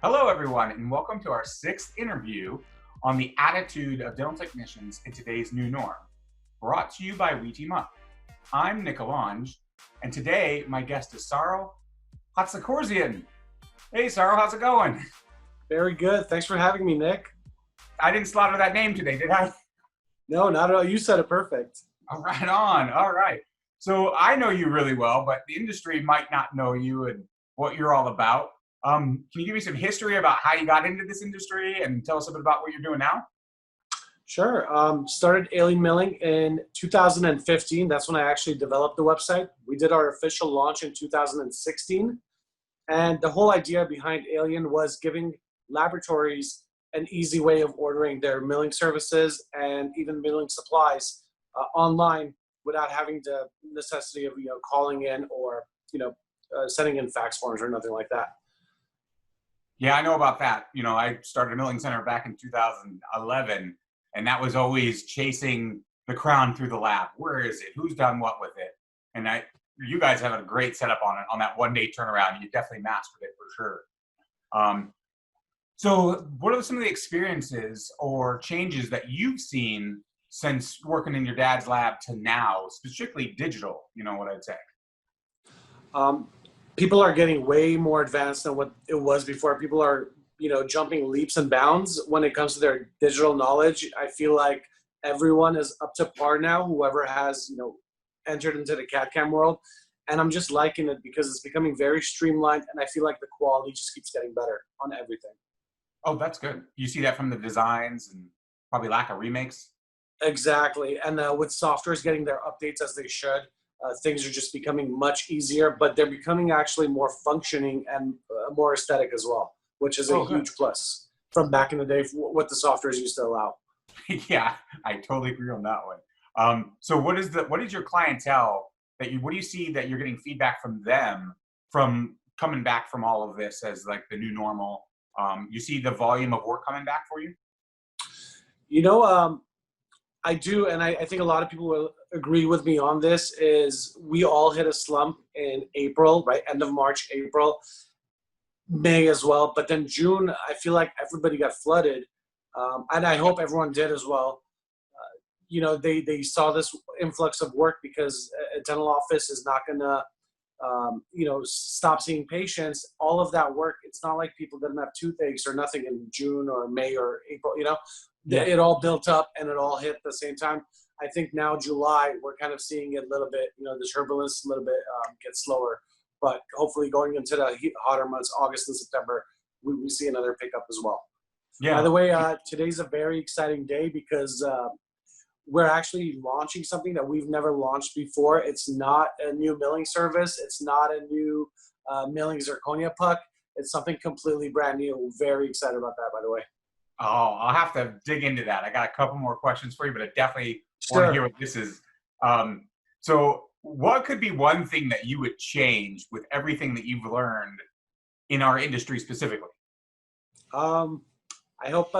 Hello, everyone, and welcome to our sixth interview on the attitude of dental technicians in today's new norm, brought to you by WeTeamUp. I'm Nick Alonge, and today my guest is Saro Hatzakortzian. Hey, Saro, how's it going? Very good. Thanks for having me, Nick. I didn't slaughter that name today, did I? No, not at all. You said it perfect. All right, on. All right. So I know you really well, but the industry might not know you and what you're all about. Can you give me some history about how you got into this industry and tell us a bit about what you're doing now? Sure. Started Alien Milling in 2015. That's when I actually developed the website. We did our official launch in 2016. And the whole idea behind Alien was giving laboratories an easy way of ordering their milling services and even milling supplies online without having the necessity of calling in or sending in fax forms or nothing like that. Yeah, I know about that. I started a milling center back in 2011, and that was always chasing the crown through the lab. Where is it? Who's done what with it? And you guys have a great setup on it on that 1 day turnaround. You definitely mastered it for sure. So what are some of the experiences or changes that you've seen since working in your dad's lab to now, specifically digital, what I'd say? Um, People are getting way more advanced than what it was before. People are, jumping leaps and bounds when it comes to their digital knowledge. I feel like everyone is up to par now, whoever has, entered into the CAD/CAM world. And I'm just liking it because it's becoming very streamlined, and I feel like the quality just keeps getting better on everything. Oh, that's good. You see that from the designs and probably lack of remakes? Exactly. And with softwares getting their updates as they should, things are just becoming much easier, but they're becoming actually more functioning and more aesthetic as well, which is a Oh, good. huge plus from back in the day, what the softwares used to allow. Yeah, I totally agree on that one. So what is your clientele what do you see that you're getting feedback from them from coming back from all of this as like the new normal? You see the volume of work coming back for you? You know, I do, and I think a lot of people will agree with me on this, is we all hit a slump in April, right? End of March, April, May as well. But then June, I feel like everybody got flooded. And I hope everyone did as well. They saw this influx of work because a dental office is not going to, stop seeing patients. All of that work, it's not like people didn't have toothaches or nothing in June or May or April, Yeah. it all built up and it all hit at the same time. I think now July, we're kind of seeing it a little bit, the turbulence a little bit get slower. But hopefully going into the hotter months, August and September, we see another pickup as well. By Yeah. the way, today's a very exciting day because we're actually launching something that we've never launched before. It's not a new milling service. It's not a new milling zirconia puck. It's something completely brand new. We're very excited about that, by the way. Oh, I'll have to dig into that. I got a couple more questions for you, but I definitely want to hear Sure. what this is. So what could be one thing that you would change with everything that you've learned in our industry specifically? Um, I hope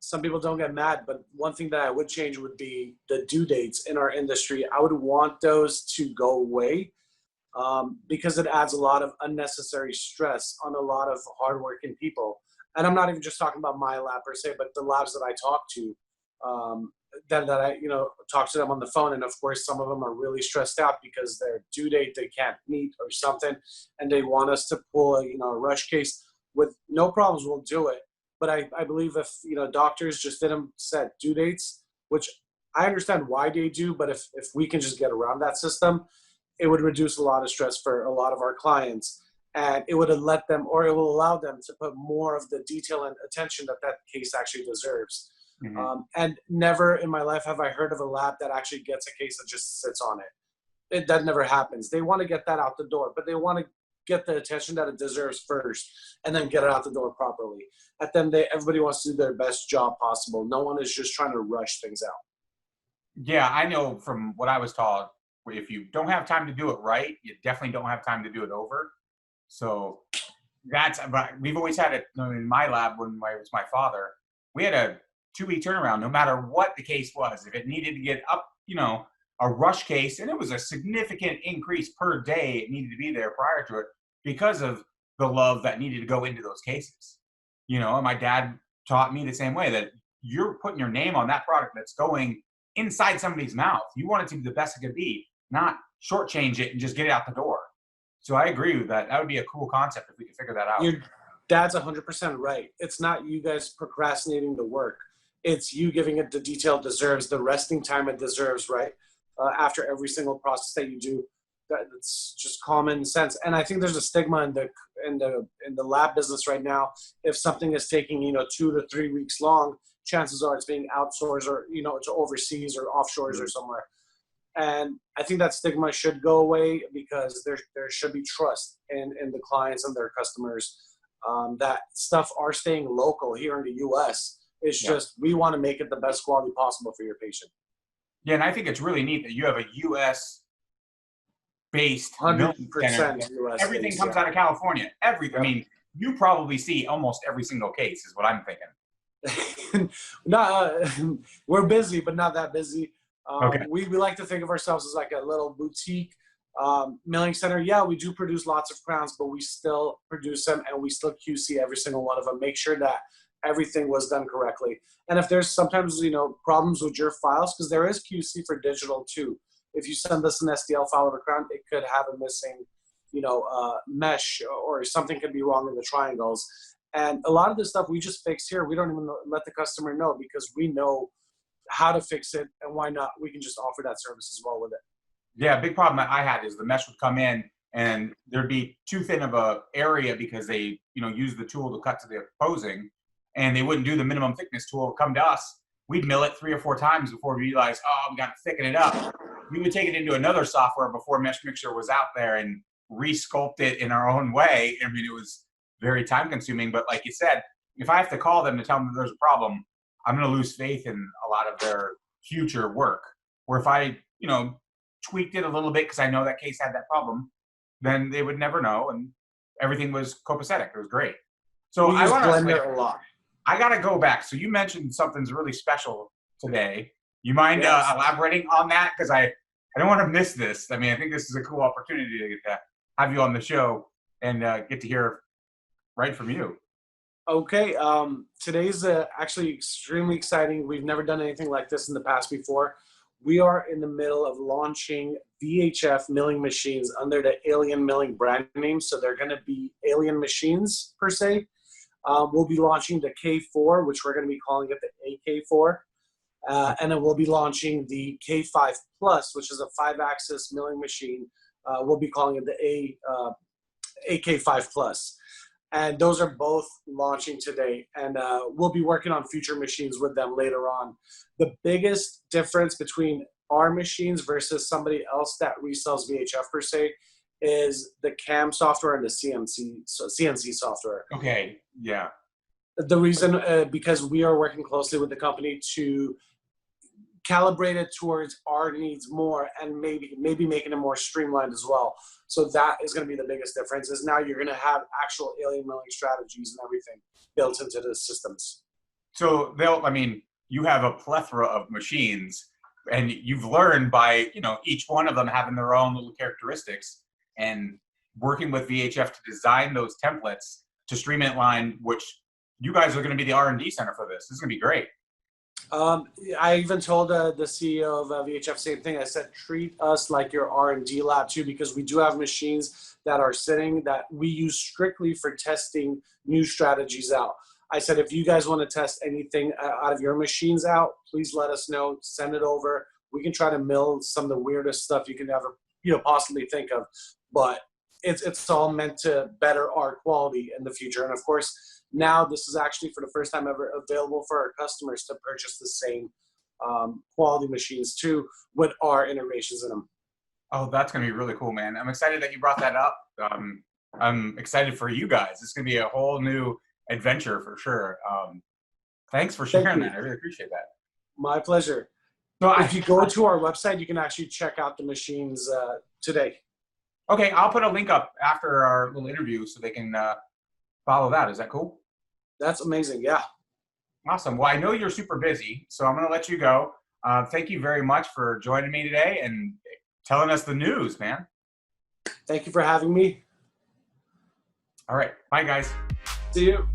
some people don't get mad, but one thing that I would change would be the due dates in our industry. I would want those to go away because it adds a lot of unnecessary stress on a lot of hardworking people. And I'm not even just talking about my lab per se, but the labs that I talk to, that I talk to them on the phone, and of course some of them are really stressed out because their due date they can't meet or something, and they want us to pull a rush case. With no problems, we'll do it. But I believe if doctors just didn't set due dates, which I understand why they do, but if we can just get around that system, it would reduce a lot of stress for a lot of our clients, and it would let them, or it will allow them to put more of the detail and attention that that case actually deserves. Hmm. And never in my life have I heard of a lab that actually gets a case that just sits on it. That never happens. They want to get that out the door, but they want to get the attention that it deserves first, and then get it out the door properly. At them, everybody wants to do their best job possible. No one is just trying to rush things out. Yeah, I know from what I was taught, if you don't have time to do it right, you definitely don't have time to do it over. So but we've always had it in my lab when it was my father. We had a 2 week turnaround, no matter what the case was. If it needed to get up, a rush case, and it was a significant increase per day, it needed to be there prior to it because of the love that needed to go into those cases. You know, and my dad taught me the same way, that you're putting your name on that product that's going inside somebody's mouth. You want it to be the best it could be, not shortchange it and just get it out the door. So I agree with that. That would be a cool concept if we could figure that out. Your dad's 100% right. It's not you guys procrastinating the work. It's you giving it the detail it deserves, the resting time it deserves, right? After every single process that you do. It's just common sense. And I think there's a stigma in the lab business right now. If something is taking, 2 to 3 weeks long, chances are it's being outsourced or, to overseas or offshores or somewhere. And I think that stigma should go away, because there should be trust in the clients and their customers, that stuff are staying local here in the U.S. It's just, we want to make it the best quality possible for your patient. Yeah, and I think it's really neat that you have a U.S. based 100% US. Everything comes out of California. Everything. I mean, you probably see almost every single case, is what I'm thinking. We're busy, but not that busy. Okay. We like to think of ourselves as like a little boutique milling center. Yeah, we do produce lots of crowns, but we still produce them and we still QC every single one of them. Make sure that everything was done correctly. And if there's sometimes, problems with your files, because there is QC for digital too. If you send us an STL file of a crown, it could have a missing, mesh, or something could be wrong in the triangles. And a lot of this stuff we just fix here. We don't even let the customer know, because we know how to fix it, and why not? We can just offer that service as well with it. Yeah, a big problem that I had is the mesh would come in and there'd be too thin of a area because they, use the tool to cut to the opposing, and they wouldn't do the minimum thickness tool. Come to us, we'd mill it 3 or 4 times before we realized, we got to thicken it up. We would take it into another software before Mesh Mixer was out there and re-sculpt it in our own way. I mean, it was very time consuming, but like you said, if I have to call them to tell them that there's a problem, I'm going to lose faith in a lot of their future work. Or if I, tweaked it a little bit because I know that case had that problem, then they would never know, and everything was copacetic. It was great. So I want to blend a lot. I got to go back. So you mentioned something's really special today. You mind elaborating on that? Because I don't want to miss this. I mean, I think this is a cool opportunity to get to have you on the show and get to hear right from you. Okay. Today's actually extremely exciting. We've never done anything like this in the past before. We are in the middle of launching VHF milling machines under the Alien Milling brand name. So they're going to be Alien machines per se. We'll be launching the K4, which we're going to be calling it the AK4. And then we'll be launching the K5 Plus, which is a 5-axis milling machine. We'll be calling it the AK5 Plus. And those are both launching today. And we'll be working on future machines with them later on. The biggest difference between our machines versus somebody else that resells VHF per se is the CAM software and the CNC software. Okay, yeah. The reason, because we are working closely with the company to calibrate it towards our needs more, and maybe making it more streamlined as well. So that is going to be the biggest difference, is now you're going to have actual alien milling strategies and everything built into the systems. So you have a plethora of machines, and you've learned by, each one of them having their own little characteristics, and working with VHF to design those templates to streamline, which you guys are going to be the R&D center for this. This is going to be great. I even told the CEO of VHF same thing. I said, treat us like your R&D lab too, because we do have machines that are sitting that we use strictly for testing new strategies out. I said, if you guys want to test anything out of your machines out, please let us know. Send it over. We can try to mill some of the weirdest stuff you can ever possibly think of. But it's all meant to better our quality in the future. And of course, now this is actually for the first time ever available for our customers to purchase the same quality machines too, with our integrations in them. Oh, that's going to be really cool, man. I'm excited that you brought that up. I'm excited for you guys. It's going to be a whole new adventure for sure. Thanks for sharing that. I really appreciate that. My pleasure. So if you go to our website, you can actually check out the machines today. Okay, I'll put a link up after our little interview so they can follow that. Is that cool? That's amazing. Yeah. Awesome. Well, I know you're super busy, so I'm going to let you go. Thank you very much for joining me today and telling us the news, man. Thank you for having me. All right. Bye, guys. See you.